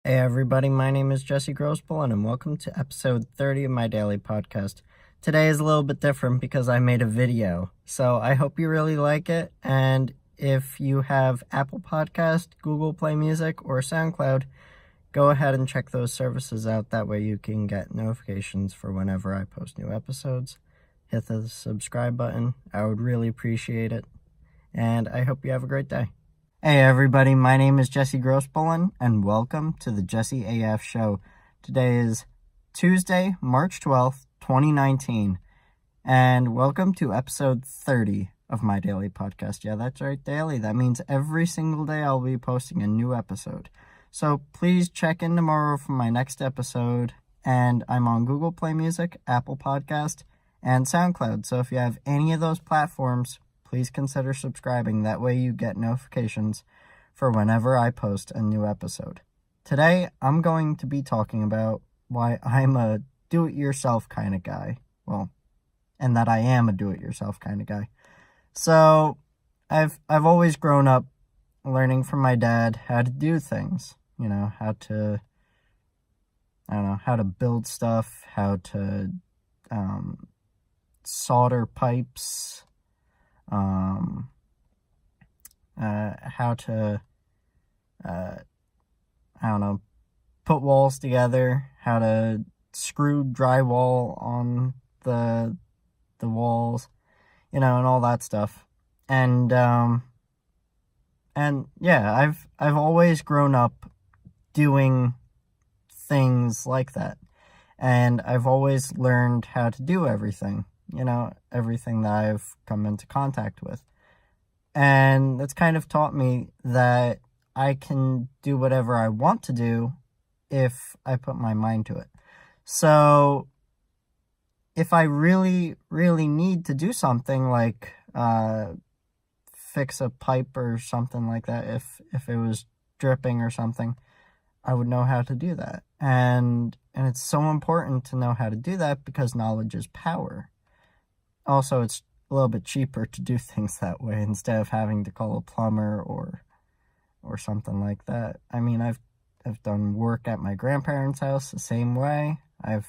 Hey everybody, my name is Jesse Grossbull and welcome to episode 30 of my daily podcast. Today is a little bit different because I made a video, so I hope you really like it, and if you have Apple Podcast, Google Play Music, or SoundCloud, go ahead and check those services out. That way you can get notifications for whenever I post new episodes. Hit the subscribe button, I would really appreciate it, and I hope you have a great day. Hey everybody, my name is Jesse Grossbull and welcome to the JesseAF show. Today is Tuesday, March 12th, 2019, and welcome to episode 30 of my daily podcast. Yeah, that's right, daily. That means every single day I'll be posting a new episode. So please check in tomorrow for my next episode, and I'm on Google Play Music, Apple Podcast, and SoundCloud. So if you have any of those platforms, please consider subscribing. That way you get notifications for whenever I post a new episode. Today, I'm going to be talking about why I'm a do-it-yourself kind of guy. Well, and that I am a do-it-yourself kind of guy. So, I've always grown up learning from my dad how to do things. You know, how to build stuff, how to solder pipes, how to, put walls together, how to screw drywall on the walls, and all that stuff. And yeah, I've always grown up doing things like that. And I've always learned how to do everything. Everything that I've come into contact with. And that's kind of taught me that I can do whatever I want to do if I put my mind to it. So if I really, really need to do something like fix a pipe or something like that, if it was dripping or something, I would know how to do that. And it's so important to know how to do that because knowledge is power. Also, it's a little bit cheaper to do things that way instead of having to call a plumber or something like that. I mean, I've done work at my grandparents' house the same way. I've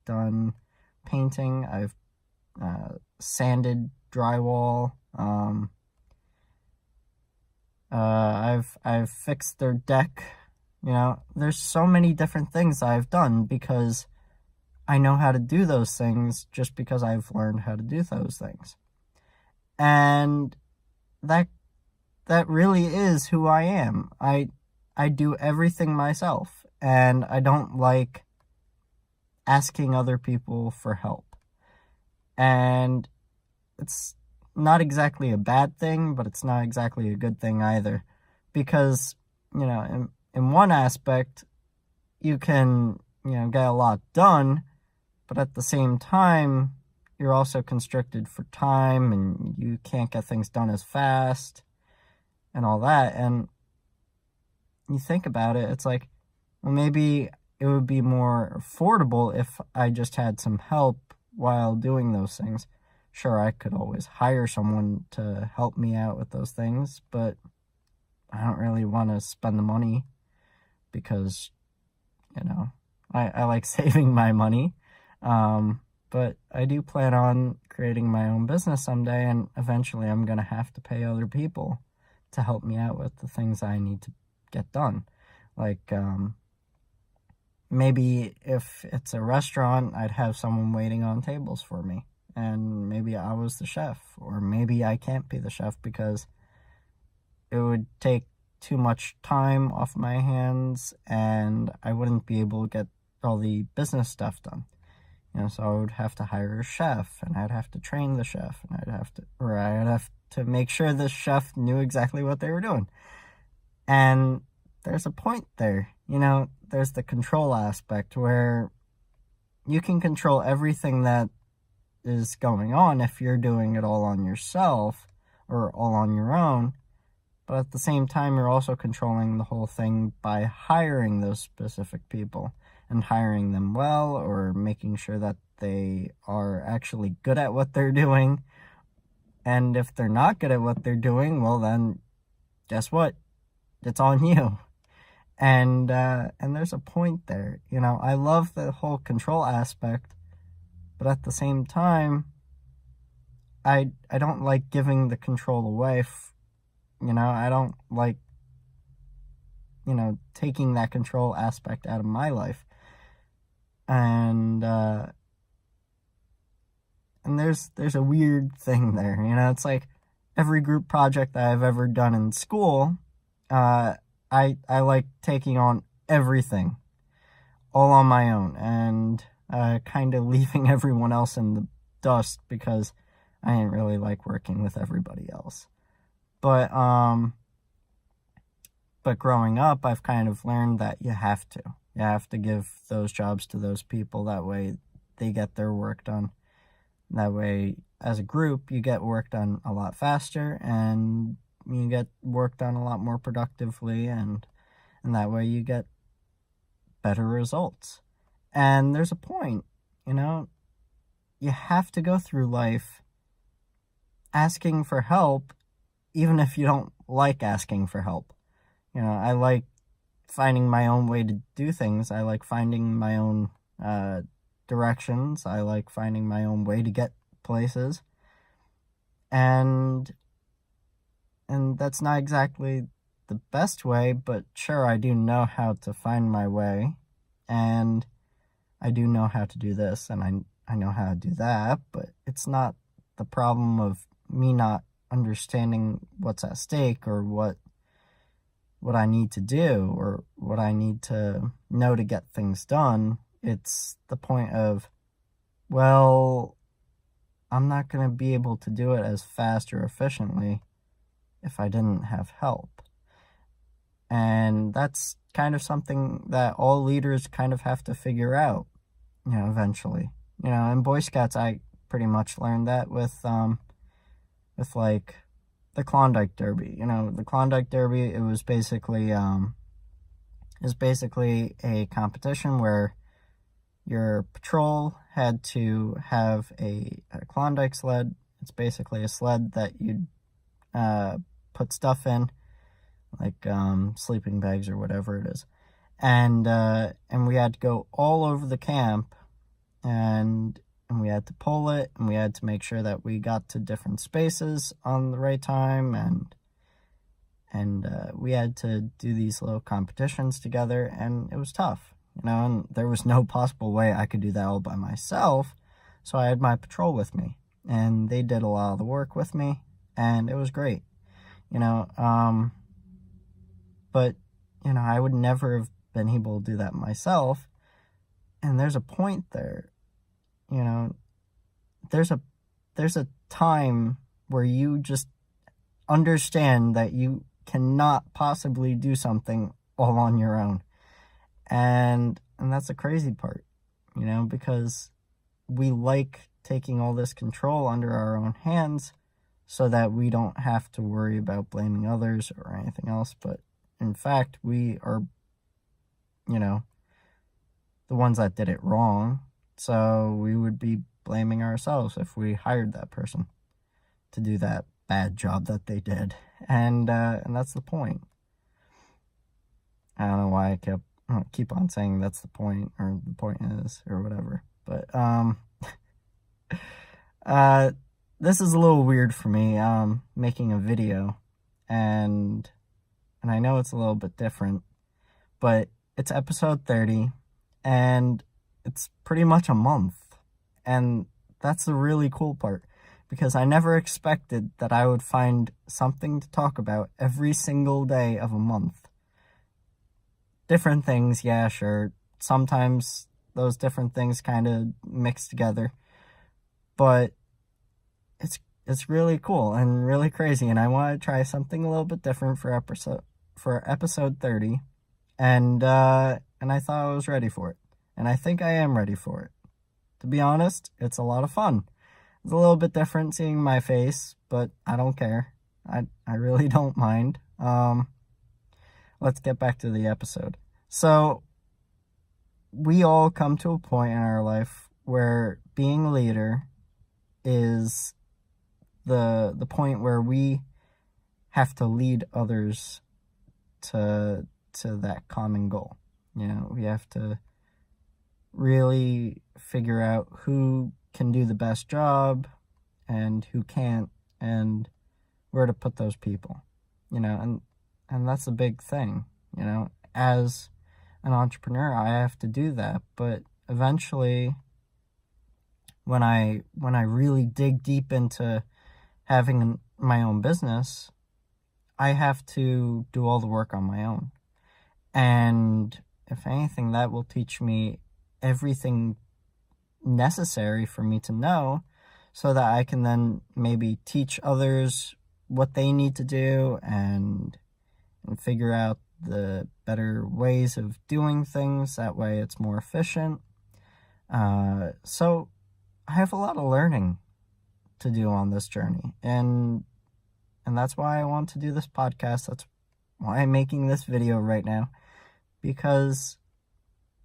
done painting. I've sanded drywall. I've fixed their deck. There's so many different things I've done because I know how to do those things just because I've learned how to do those things. And that really is who I am. I do everything myself, and I don't like asking other people for help. And it's not exactly a bad thing, but it's not exactly a good thing either. Because, in one aspect, you can, get a lot done, but at the same time, you're also constricted for time and you can't get things done as fast and all that. And you think about it, it's like, well, maybe it would be more affordable if I just had some help while doing those things. Sure, I could always hire someone to help me out with those things, but I don't really want to spend the money because, I like saving my money. But I do plan on creating my own business someday, and eventually I'm going to have to pay other people to help me out with the things I need to get done. Like, maybe if it's a restaurant, I'd have someone waiting on tables for me, and maybe I was the chef, or maybe I can't be the chef because it would take too much time off my hands, and I wouldn't be able to get all the business stuff done. So I would have to hire a chef, and I'd have to train the chef, and I'd have to make sure the chef knew exactly what they were doing. And there's a point there, there's the control aspect where you can control everything that is going on if you're doing it all on yourself or all on your own. But at the same time, you're also controlling the whole thing by hiring those specific people and hiring them well, or making sure that they are actually good at what they're doing. And if they're not good at what they're doing, well then, guess what? It's on you. And there's a point there. You know, I love the whole control aspect, but at the same time, I don't like giving the control away. You know, I don't like, you know, taking that control aspect out of my life. And there's a weird thing there. You know, it's like every group project that I've ever done in school, I like taking on everything all on my own, and kind of leaving everyone else in the dust because I didn't really like working with everybody else. But growing up, I've kind of learned that you have to give those jobs to those people. That way they get their work done. That way, as a group, you get work done a lot faster, and you get work done a lot more productively, and that way you get better results. And there's a point, you know, you have to go through life asking for help, even if you don't like asking for help. You know, I like finding my own way to do things. I like finding my own directions. I like finding my own way to get places. And that's not exactly the best way, but sure, I do know how to find my way, and I do know how to do this, and I know how to do that, but it's not the problem of me not understanding what's at stake, or what I need to do, or what I need to know to get things done. It's the point of, well, I'm not going to be able to do it as fast or efficiently if I didn't have help. And that's kind of something that all leaders kind of have to figure out, you know, eventually. You know, in Boy Scouts, I pretty much learned that with like the Klondike Derby. You know, the Klondike Derby, it was basically a competition where your patrol had to have a Klondike sled. It's basically a sled that you'd put stuff in, like sleeping bags or whatever it is, and we had to go all over the camp, and we had to pull it, and we had to make sure that we got to different spaces on the right time, and we had to do these little competitions together, and it was tough, you know, and there was no possible way I could do that all by myself, so I had my patrol with me, and they did a lot of the work with me, and it was great, you know, but, you know, I would never have been able to do that myself, and there's a point there. You know, there's a time where you just understand that you cannot possibly do something all on your own. And that's the crazy part, you know, because we like taking all this control under our own hands so that we don't have to worry about blaming others or anything else. But in fact, we are, you know, the ones that did it wrong. So we would be blaming ourselves if we hired that person to do that bad job that they did. And that's the point. I don't know why I keep on saying that's the point, or the point is, or whatever. But this is a little weird for me, making a video, and I know it's a little bit different, but it's episode 30, and it's pretty much a month, and that's the really cool part, because I never expected that I would find something to talk about every single day of a month. Different things, yeah, sure. Sometimes those different things kind of mix together, but it's really cool and really crazy, and I want to try something a little bit different for episode 30, and I thought I was ready for it. And I think I am ready for it. To be honest, it's a lot of fun. It's a little bit different seeing my face, but I don't care. I really don't mind. Let's get back to the episode. So, we all come to a point in our life where being a leader is the point where we have to lead others to to that common goal. We have to really figure out who can do the best job and who can't, and where to put those people, and that's a big thing. As an entrepreneur, I have to do that, but eventually when I really dig deep into having my own business, I have to do all the work on my own. And if anything, that will teach me everything necessary for me to know, so that I can then maybe teach others what they need to do and figure out the better ways of doing things. That way it's more efficient. So I have a lot of learning to do on this journey, and that's why I want to do this podcast. That's why I'm making this video right now, because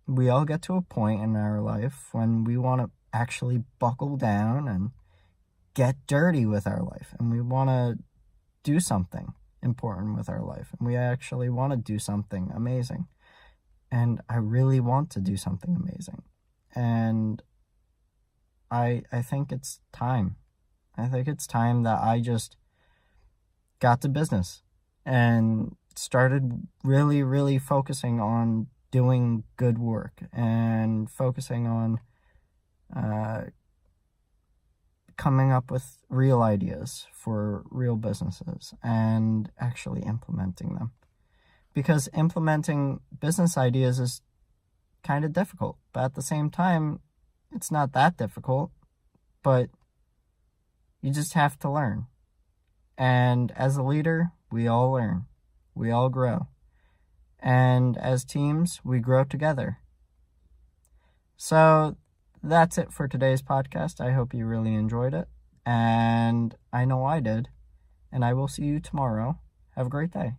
we all get to a point in our life when we want to actually buckle down and get dirty with our life, and we want to do something important with our life, and we actually want to do something amazing. And I really want to do something amazing, and I think it's time. I think it's time that I just got to business and started really, really focusing on doing good work and focusing on coming up with real ideas for real businesses and actually implementing them. Because implementing business ideas is kind of difficult, but at the same time, it's not that difficult, but you just have to learn. And as a leader, we all learn. We all grow. And as teams, we grow together. So that's it for today's podcast. I hope you really enjoyed it. And I know I did. And I will see you tomorrow. Have a great day.